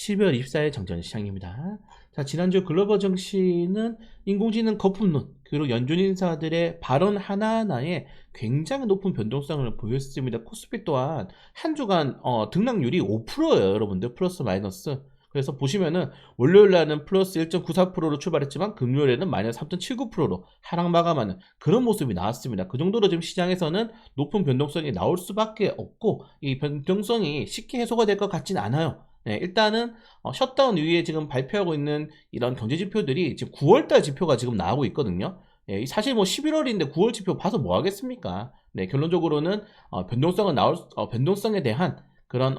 12월 24일 정전 시장입니다. 자, 지난주 글로벌 증시는 인공지능 거품론, 그리고 연준 인사들의 발언 하나하나에 굉장히 높은 변동성을 보였습니다. 코스피 또한 한 주간 등락률이 5%예요, 여러분들. 플러스 마이너스. 그래서 보시면은 월요일 날은 플러스 1.94%로 출발했지만 금요일에는 마이너스 3.79%로 하락 마감하는 그런 모습이 나왔습니다. 그 정도로 지금 시장에서는 높은 변동성이 나올 수밖에 없고, 이 변동성이 쉽게 해소가 될 것 같진 않아요. 네, 일단은 셧다운 이후에 지금 발표하고 있는 이런 경제 지표들이 지금 9월달 지표가 지금 나오고 있거든요. 네, 사실 뭐 11월인데 9월 지표 봐서 뭐 하겠습니까? 네, 결론적으로는 변동성에 대한 그런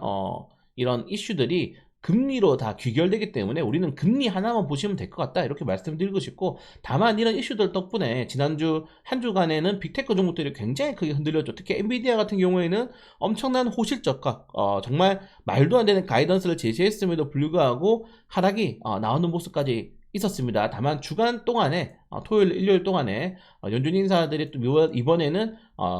이런 이슈들이 금리로 다 귀결되기 때문에 우리는 금리 하나만 보시면 될 것 같다, 이렇게 말씀드리고 싶고, 다만 이런 이슈들 덕분에 지난주 한 주간에는 빅테크 종목들이 굉장히 크게 흔들렸죠. 특히 엔비디아 같은 경우에는 엄청난 호실적과 정말 말도 안 되는 가이던스를 제시했음에도 불구하고 하락이 나오는 모습까지 있었습니다. 다만 주간 동안에 토요일, 일요일 동안에 연준 인사들이 또 이번에는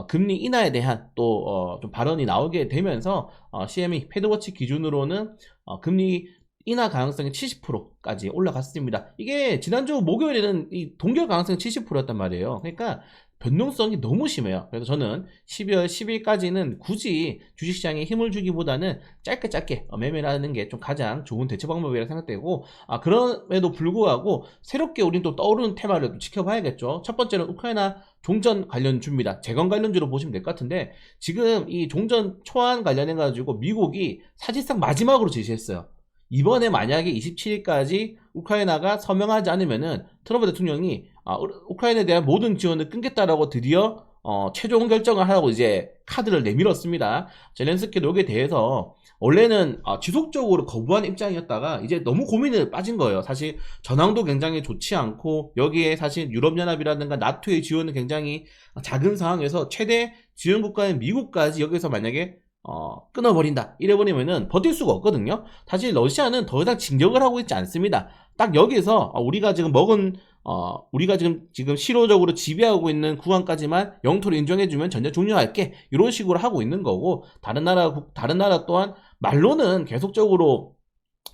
금리 인하에 대한 또 좀 발언이 나오게 되면서 CME 패드워치 기준으로는 금리 인하 가능성이 70%까지 올라갔습니다. 이게 지난주 목요일에는 이 동결 가능성이 70%였단 말이에요. 그러니까 변동성이 너무 심해요. 그래서 저는 12월 10일까지는 굳이 주식시장에 힘을 주기보다는 짧게 매매를 하는 게 좀 가장 좋은 대처 방법이라고 생각되고, 그럼에도 불구하고 새롭게 우린 또 떠오르는 테마를 또 지켜봐야겠죠. 첫 번째는 우크라이나 종전 관련주입니다. 재건 관련주로 보시면 될 것 같은데, 지금 이 종전 초안 관련해 가지고 미국이 사실상 마지막으로 제시했어요. 이번에 만약에 27일까지 우크라이나가 서명하지 않으면은 트럼프 대통령이 우크라이나에 대한 모든 지원을 끊겠다라고 드디어 최종 결정을 하라고 이제 카드를 내밀었습니다. 젤렌스키도 여기에 대해서 원래는 지속적으로 거부하는 입장이었다가 이제 너무 고민을 빠진 거예요. 사실 전황도 굉장히 좋지 않고, 여기에 사실 유럽연합이라든가 나토의 지원은 굉장히 작은 상황에서 최대 지원 국가인 미국까지 여기서 만약에 끊어버린다 이래버리면은 버틸 수가 없거든요. 사실 러시아는 더 이상 진격을 하고 있지 않습니다. 딱 여기서 우리가 지금 우리가 지금 실효적으로 지배하고 있는 구간까지만 영토를 인정해주면 전쟁 종료할게, 이런 식으로 하고 있는 거고, 다른 나라 또한 말로는 계속적으로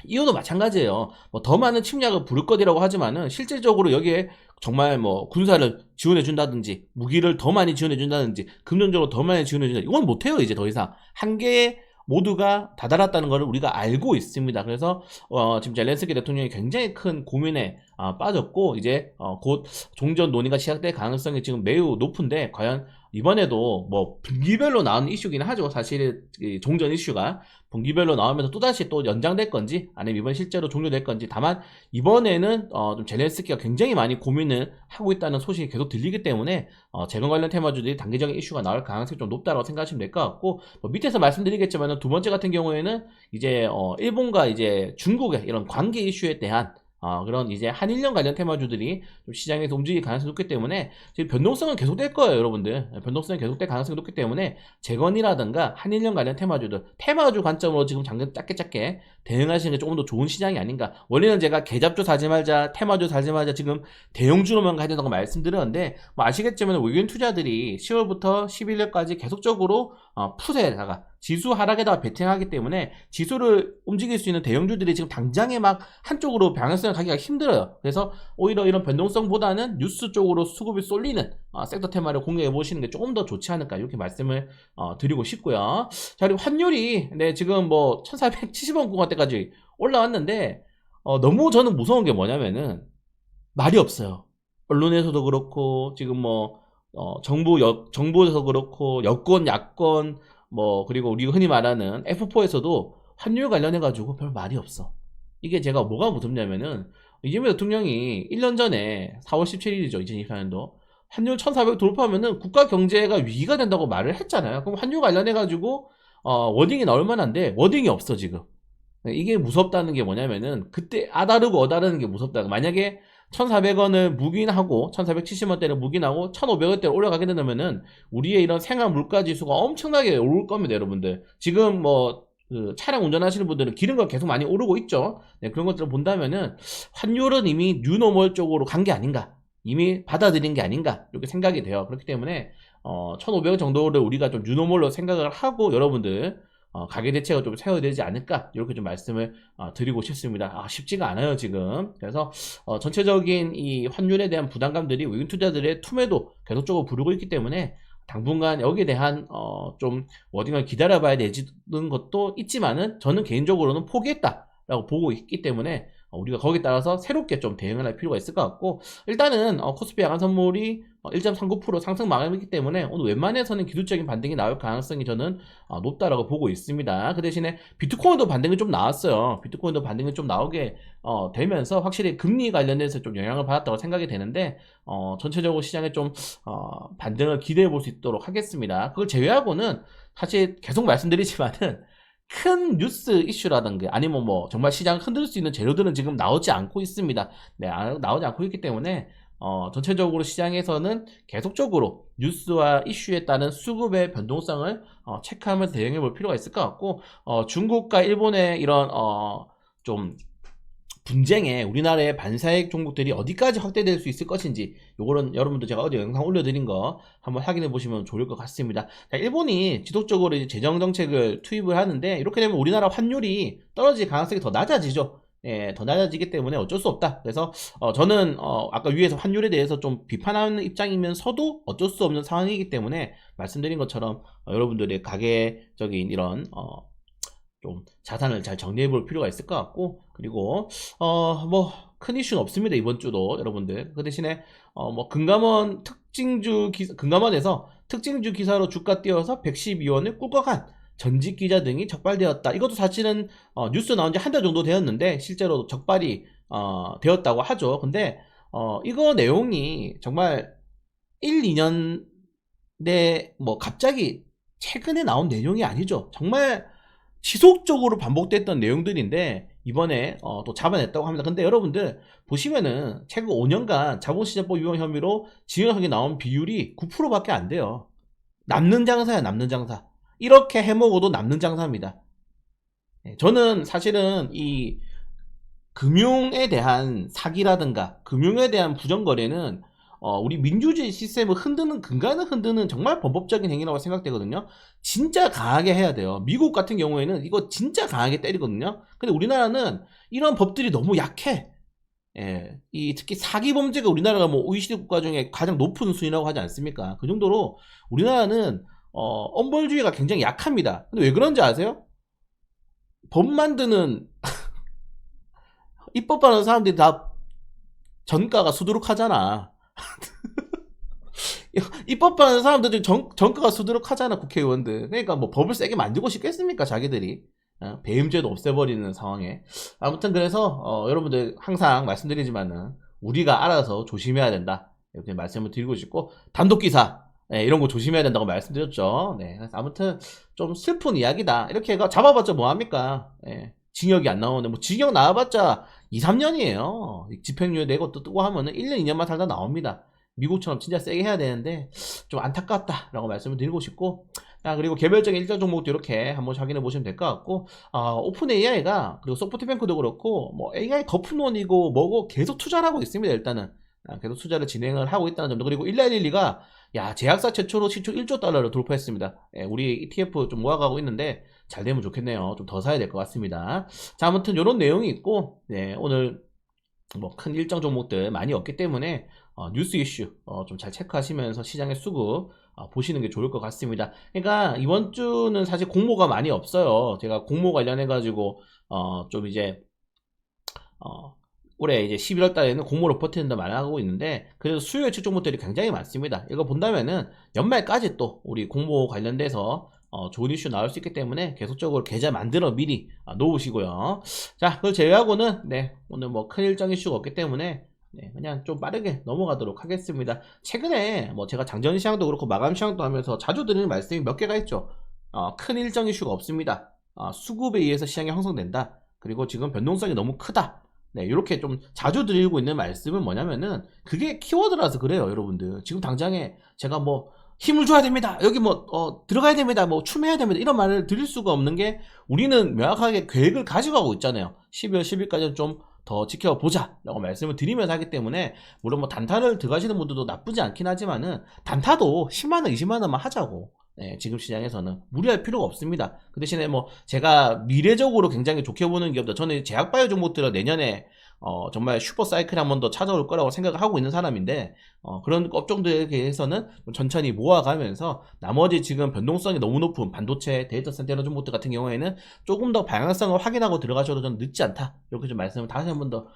이유도 마찬가지예요. 뭐 더 많은 침략을 부를 것이라고 하지만은 실질적으로 여기에 정말 뭐 군사를 지원해 준다든지 무기를 더 많이 지원해 준다든지 금전적으로 더 많이 지원해 준다, 이건 못해요. 이제 더 이상 한계에 모두가 다다랐다는 것을 우리가 알고 있습니다. 그래서 지금 젤렌스키 대통령이 굉장히 큰 고민에 빠졌고, 이제 곧 종전 논의가 시작될 가능성이 지금 매우 높은데, 과연 이번에도 뭐 분기별로 나오는 이슈긴 하죠. 사실 이 종전 이슈가 분기별로 나오면서 또다시 또 연장될 건지 아니면 이번 실제로 종료될 건지, 다만 이번에는 좀 젤렌스키가 굉장히 많이 고민을 하고 있다는 소식이 계속 들리기 때문에 재건 관련 테마주들이 단기적인 이슈가 나올 가능성이 좀 높다고 생각하시면 될 것 같고, 뭐 밑에서 말씀드리겠지만 두 번째 같은 경우에는 이제 일본과 이제 중국의 이런 관계 이슈에 대한 그런 이제 한일령 관련 테마주들이 좀 시장에서 움직일 가능성이 높기 때문에 지금 변동성은 계속될 거예요, 여러분들. 변동성이 계속될 가능성이 높기 때문에 재건이라든가 한일령 관련 테마주 관점으로 지금 장전 짧게 대응하시는 게 조금 더 좋은 시장이 아닌가. 원래는 제가 계잡주 사지 말자, 테마주 사지 말자, 지금 대형주로만 가야 된다고 말씀드렸는데, 뭐 아시겠지만 외국인 투자들이 10월부터 11월까지 계속적으로 풋에다가 지수 하락에다가 베팅하기 때문에 지수를 움직일 수 있는 대형주들이 지금 당장에 막 한쪽으로 방향성을 가기가 힘들어요. 그래서 오히려 이런 변동성보다는 뉴스 쪽으로 수급이 쏠리는 섹터 테마를 공략해 보시는 게 조금 더 좋지 않을까, 이렇게 말씀을 드리고 싶고요. 자, 그리고 환율이 지금 뭐 1470원 구간대까지 올라왔는데, 너무 저는 무서운 게 뭐냐면은 말이 없어요. 언론에서도 그렇고 지금 뭐 정부에서 그렇고 여권 야권 뭐 그리고 우리가 흔히 말하는 F4에서도 환율 관련해 가지고 별 말이 없어. 이게 제가 뭐가 무섭냐면은, 이재명 대통령이 1년 전에 4월 17일이죠 2024년도 환율 1400 돌파하면은 국가 경제가 위기가 된다고 말을 했잖아요. 그럼 환율 관련해 가지고 워딩이 나올 만한데 워딩이 없어 지금. 이게 무섭다는 게 뭐냐면은, 그때 아다르고 어다르는 게 무섭다. 만약에 1,400원을 묵인하고 1,470원대를 묵인하고 1,500원대로 올라가게 된다면은 우리의 이런 생활 물가 지수가 엄청나게 오를 겁니다, 여러분들. 지금 뭐 그 차량 운전하시는 분들은 기름값 계속 많이 오르고 있죠. 네, 그런 것들을 본다면은 환율은 이미 뉴노멀 쪽으로 간 게 아닌가, 이미 받아들인 게 아닌가, 이렇게 생각이 돼요. 그렇기 때문에 1,500원 정도를 우리가 좀 뉴노멀로 생각을 하고, 여러분들 가계 대책을 좀 세워야 되지 않을까 이렇게 좀 말씀을 드리고 싶습니다. 쉽지가 않아요 지금. 그래서 전체적인 이 환율에 대한 부담감들이 외국인 투자들의 툼에도 계속적으로 부르고 있기 때문에 당분간 여기에 대한 좀 워딩을 기다려봐야 되는 것도 있지만은 저는 개인적으로는 포기했다라고 보고 있기 때문에 우리가 거기에 따라서 새롭게 좀 대응을 할 필요가 있을 것 같고, 일단은 코스피 야간선물이 1.39% 상승 마감이기 때문에 오늘 웬만해서는 기술적인 반등이 나올 가능성이 저는 높다라고 보고 있습니다. 그 대신에 비트코인도 반등이 좀 나왔어요. 비트코인도 반등이 좀 나오게 되면서 확실히 금리 관련해서 좀 영향을 받았다고 생각이 되는데, 전체적으로 시장에 좀 반등을 기대해 볼 수 있도록 하겠습니다. 그걸 제외하고는 사실 계속 말씀드리지만은 큰 뉴스 이슈라든가 아니면 뭐 정말 시장을 흔들 수 있는 재료들은 지금 나오지 않고 있습니다. 네, 나오지 않고 있기 때문에 전체적으로 시장에서는 계속적으로 뉴스와 이슈에 따른 수급의 변동성을 체크하면서 대응해 볼 필요가 있을 것 같고, 중국과 일본의 이런 좀 분쟁에 우리나라의 반사익 종목들이 어디까지 확대될 수 있을 것인지, 요거는 여러분들 제가 어제 영상 올려드린 거 한번 확인해 보시면 좋을 것 같습니다. 자, 일본이 지속적으로 이제 재정 정책을 투입을 하는데, 이렇게 되면 우리나라 환율이 떨어질 가능성이 더 낮아지죠. 예, 더 낮아지기 때문에 어쩔 수 없다. 그래서 저는 아까 위에서 환율에 대해서 좀 비판하는 입장이면서도 어쩔 수 없는 상황이기 때문에 말씀드린 것처럼 여러분들의 가계적인 이런 좀 자산을 잘 정리해 볼 필요가 있을 것 같고, 그리고 뭐 큰 이슈는 없습니다 이번 주도 여러분들. 그 대신에 뭐 금감원 금감원에서 특징주 기사로 주가 띄어서 112원을 꿀꺽한 전직 기자 등이 적발되었다. 이것도 사실은 뉴스 나온 지 한 달 정도 되었는데 실제로 적발이 되었다고 하죠. 근데 이거 내용이 정말 1, 2년 내 뭐 갑자기 최근에 나온 내용이 아니죠. 정말 지속적으로 반복됐던 내용들인데 이번에 또 잡아냈다고 합니다. 근데 여러분들 보시면은 최근 5년간 자본시장법 위반 혐의로 징역형이 나온 비율이 9%밖에 안 돼요. 남는 장사야, 남는 장사. 이렇게 해먹어도 남는 장사입니다. 저는 사실은 이 금융에 대한 사기라든가 금융에 대한 부정거래는 우리 민주주의 시스템을 흔드는, 근간을 흔드는 정말 범법적인 행위라고 생각되거든요. 진짜 강하게 해야 돼요. 미국 같은 경우에는 이거 진짜 강하게 때리거든요. 근데 우리나라는 이런 법들이 너무 약해. 예, 특히 사기 범죄가 우리나라가 뭐 OECD 국가 중에 가장 높은 순위라고 하지 않습니까? 그 정도로 우리나라는 엄벌주의가 굉장히 약합니다. 근데 왜 그런지 아세요? 법 만드는 입법하는 사람들이 다 전가가 수두룩하잖아. 입법하는 사람들 중 정가가 수두룩하잖아, 국회의원들. 그러니까 뭐 법을 세게 만들고 싶겠습니까, 자기들이. 배임죄도 없애버리는 상황에. 아무튼 그래서 여러분들 항상 말씀드리지만은 우리가 알아서 조심해야 된다, 이렇게 말씀을 드리고 싶고, 단독기사 이런 거 조심해야 된다고 말씀드렸죠. 네, 그래서 아무튼 좀 슬픈 이야기다. 이렇게 잡아봤자 뭐합니까? 징역이 안 나오는데, 뭐 징역 나와봤자 2, 3년이에요. 집행유예 내고 또 뜨고 하면은 1년, 2년만 살다 나옵니다. 미국처럼 진짜 세게 해야 되는데 좀 안타깝다라고 말씀을 드리고 싶고, 그리고 개별적인 일정 종목도 이렇게 한번 확인해 보시면 될 것 같고, 오픈 AI가 그리고 소프트뱅크도 그렇고 뭐 AI 거품론이고 뭐고 계속 투자를 하고 있습니다. 일단은 계속 투자를 진행을 하고 있다는 점도. 그리고 1112가 제약사 최초로 시총 1조 달러를 돌파했습니다. 우리 ETF 좀 모아가고 있는데 잘 되면 좋겠네요. 좀 더 사야 될 것 같습니다. 자, 아무튼 이런 내용이 있고, 오늘 뭐 큰 일정 종목들 많이 없기 때문에 뉴스 이슈 좀 잘 체크하시면서 시장의 수급 보시는 게 좋을 것 같습니다. 그러니까 이번 주는 사실 공모가 많이 없어요. 제가 공모 관련해 가지고 좀 이제 올해 이제 11월 달에는 공모로 버티는 데 많이 하고 있는데, 그래도 수요 예측 종목들이 굉장히 많습니다. 이거 본다면은 연말까지 또 우리 공모 관련돼서 좋은 이슈 나올 수 있기 때문에 계속적으로 계좌 만들어 미리 놓으시고요. 자, 그걸 제외하고는 오늘 뭐 큰 일정 이슈가 없기 때문에 그냥 좀 빠르게 넘어가도록 하겠습니다. 최근에 뭐 제가 장전 시장도 그렇고 마감 시장도 하면서 자주 드리는 말씀이 몇 개가 있죠. 큰 일정 이슈가 없습니다. 수급에 의해서 시장이 형성된다. 그리고 지금 변동성이 너무 크다. 이렇게 좀 자주 드리고 있는 말씀은 뭐냐면은 그게 키워드라서 그래요, 여러분들. 지금 당장에 제가 뭐 힘을 줘야 됩니다, 여기 뭐 들어가야 됩니다, 뭐 춤해야 됩니다, 이런 말을 드릴 수가 없는 게, 우리는 명확하게 계획을 가지고 가고 있잖아요. 12월 10일까지는 좀 더 지켜보자 라고 말씀을 드리면서 하기 때문에, 물론 뭐 단타를 들어가시는 분들도 나쁘지 않긴 하지만은 단타도 10만원 20만원만 하자고. 지금 시장에서는 무리할 필요가 없습니다. 그 대신에 뭐 제가 미래적으로 굉장히 좋게 보는 기업들, 저는 제약바이오 종목들은 내년에 정말 슈퍼 사이클이 한 번 더 찾아올 거라고 생각을 하고 있는 사람인데, 그런 업종들에 대해서는 좀 천천히 모아가면서 나머지 지금 변동성이 너무 높은 반도체, 데이터 센터 이런 종목들 같은 경우에는 조금 더 방향성을 확인하고 들어가셔도 저는 늦지 않다, 이렇게 좀 말씀을 다시 한 번 더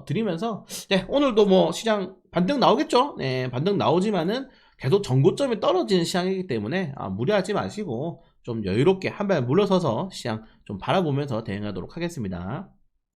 드리면서, 네, 오늘도 뭐 시장 반등 나오겠죠. 네, 반등 나오지만은 계속 전고점이 떨어지는 시장이기 때문에 무리하지 마시고 좀 여유롭게 한 발 물러서서 시장 좀 바라보면서 대응하도록 하겠습니다.